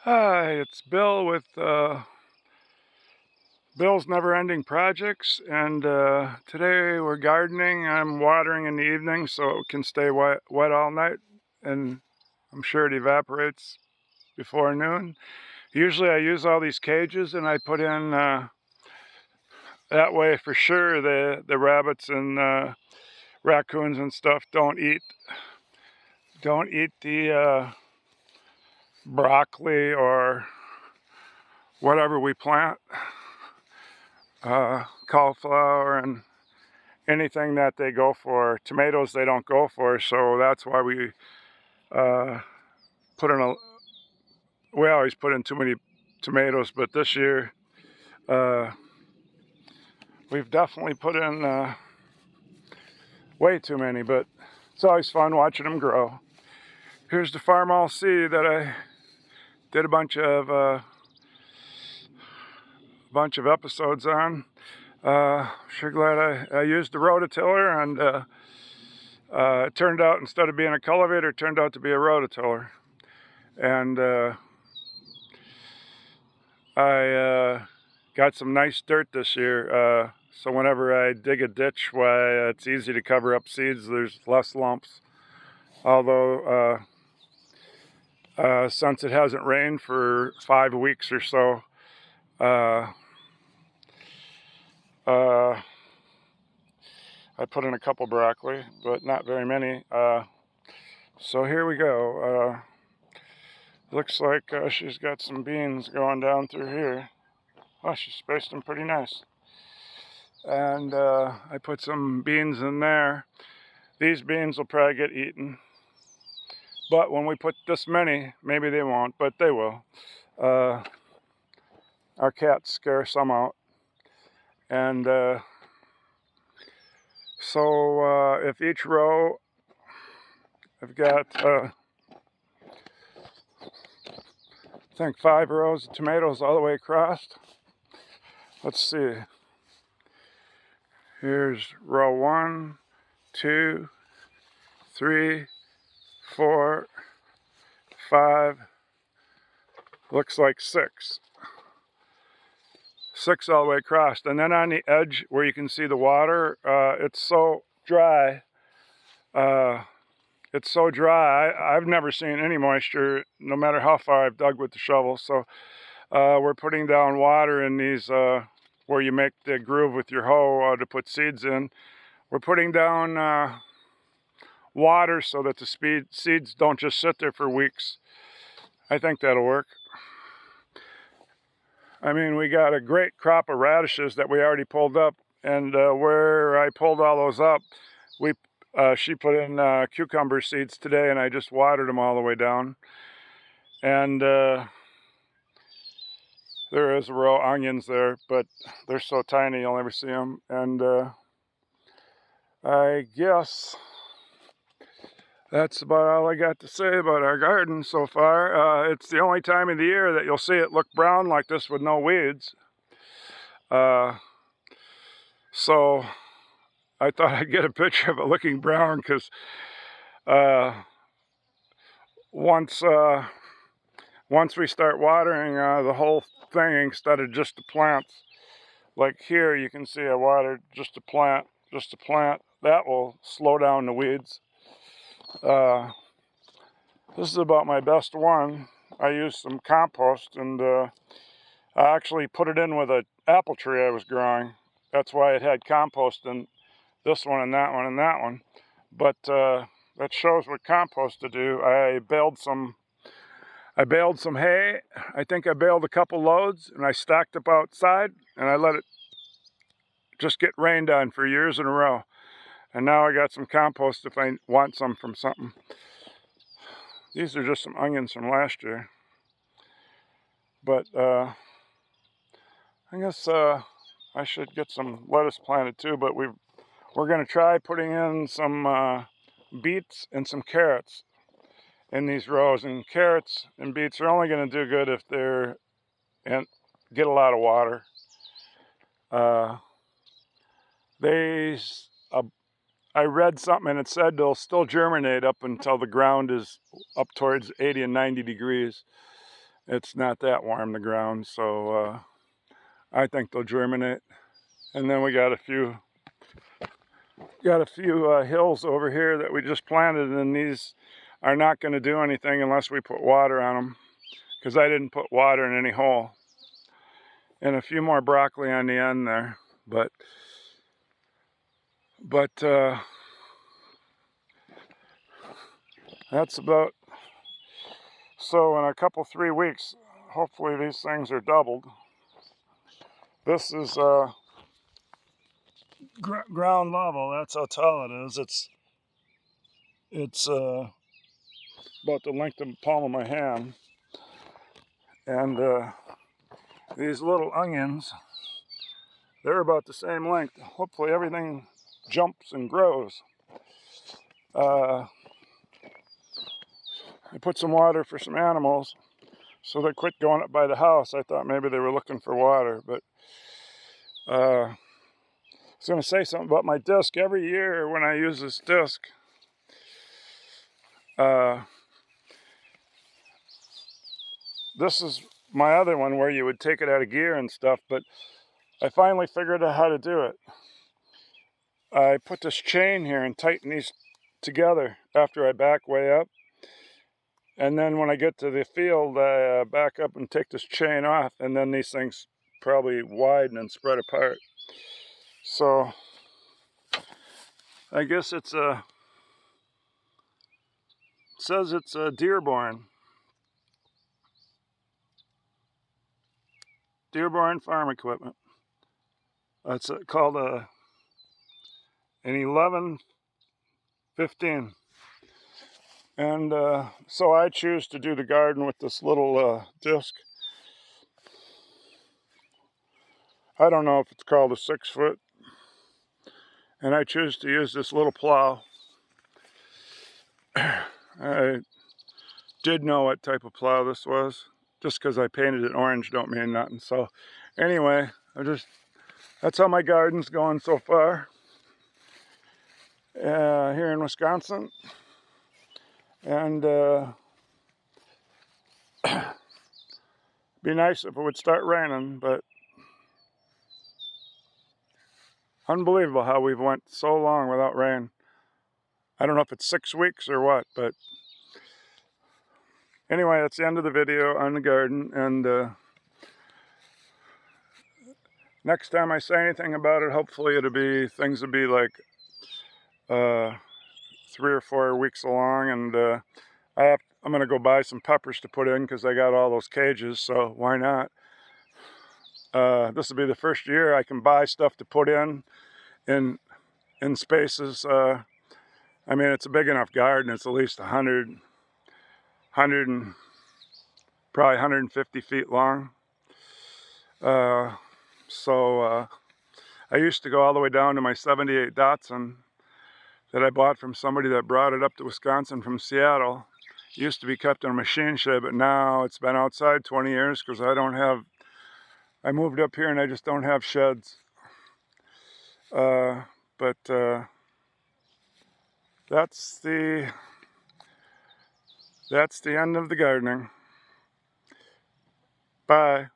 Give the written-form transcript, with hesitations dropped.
Hi, it's Bill with Bill's Never Ending Projects, and today we're gardening. I'm watering in the evening so it can stay wet all night, and I'm sure it evaporates before noon. Usually I use all these cages and I put in that way for sure the rabbits and raccoons and stuff don't eat the broccoli or whatever we plant, cauliflower and anything that they go for. Tomatoes they don't go for, so that's why we put in we always put in too many tomatoes, but this year we've definitely put in way too many, but it's always fun watching them grow. Here's the farm all see that I did a bunch of episodes on. Sure glad I used the rototiller, and it turned out, instead of being a cultivator, it turned out to be a rototiller. And I got some nice dirt this year, so whenever I dig a ditch, why it's easy to cover up seeds. There's less lumps. Although since it hasn't rained for 5 weeks or so, I put in a couple broccoli, but not very many. So here we go. Looks like she's got some beans going down through here. Oh, she spaced them pretty nice. And I put some beans in there. These beans will probably get eaten. But when we put this many, maybe they won't, but they will. Our cats scare some out. And so if each row, I've got, I think 5 rows of tomatoes all the way across. Let's see. Here's row 1, 2, 3, 4, 5, looks like 6. 6 all the way across. And then on the edge where you can see the water, it's so dry. It's so dry, I've never seen any moisture, no matter how far I've dug with the shovel. So we're putting down water in these, where you make the groove with your hoe to put seeds in. We're putting down water so that the seeds don't just sit there for weeks. I think that'll work. I mean, we got a great crop of radishes that we already pulled up, and where I pulled all those up, she put in cucumber seeds today, and I just watered them all the way down. And there is a row of onions there, but they're so tiny you'll never see them. And I guess that's about all I got to say about our garden so far. It's the only time of the year that you'll see it look brown like this with no weeds. So I thought I'd get a picture of it looking brown, because once we start watering the whole thing instead of just the plants, like here you can see I watered just a plant, that will slow down the weeds. This is about my best one. I used some compost, and I actually put it in with an apple tree I was growing. That's why it had compost in this one and that one and that one. But that shows what compost to do. I baled some hay. I think I baled a couple loads, and I stacked up outside, and I let it just get rained on for years in a row. And now I got some compost if I want some from something. These are just some onions from last year. But I guess I should get some lettuce planted too, but we're going to try putting in some beets and some carrots in these rows. And carrots and beets are only going to do good if they're and get a lot of water. I read something and it said they'll still germinate up until the ground is up towards 80 and 90 degrees. it's not that warm, the ground, so I think they'll germinate. And then we got a few hills over here that we just planted, and these are not going to do anything unless we put water on them, because I didn't put water in any hole. And a few more broccoli on the end there, but that's about, so in a couple 3 weeks hopefully these things are doubled. This is ground level, that's how tall it is. It's about the length of the palm of my hand. And these little onions, they're about the same length. Hopefully everything jumps and grows. I put some water for some animals, so they quit going up by the house. I thought maybe they were looking for water, but I was going to say something about my disc. Every year when I use this disc, this is my other one where you would take it out of gear and stuff, but I finally figured out how to do it. I put this chain here and tighten these together after I back way up. And then when I get to the field, I back up and take this chain off, and then these things probably widen and spread apart. So I guess it says it's a Dearborn farm equipment. It's called an 1115. And so I choose to do the garden with this little disc. I don't know if it's called a 6-foot. And I choose to use this little plow. I did know what type of plow this was. Just because I painted it orange don't mean nothing. So anyway, that's how my garden's going so far. Here in Wisconsin. And be nice if it would start raining, but unbelievable how we've went so long without rain. I don't know if it's 6 weeks or what, but anyway, that's the end of the video on the garden. And next time I say anything about it, hopefully things will be like 3 or 4 weeks along. And I'm gonna go buy some peppers to put in because I got all those cages, so why not? This will be the first year I can buy stuff to put in spaces. I mean, it's a big enough garden. It's at least 100 and probably 150 feet long. So I used to go all the way down to my 78 Datsun that I bought from somebody that brought it up to Wisconsin from Seattle. It used to be kept in a machine shed, but now it's been outside 20 years because I moved up here and I just don't have sheds. But that's the end of the gardening. Bye.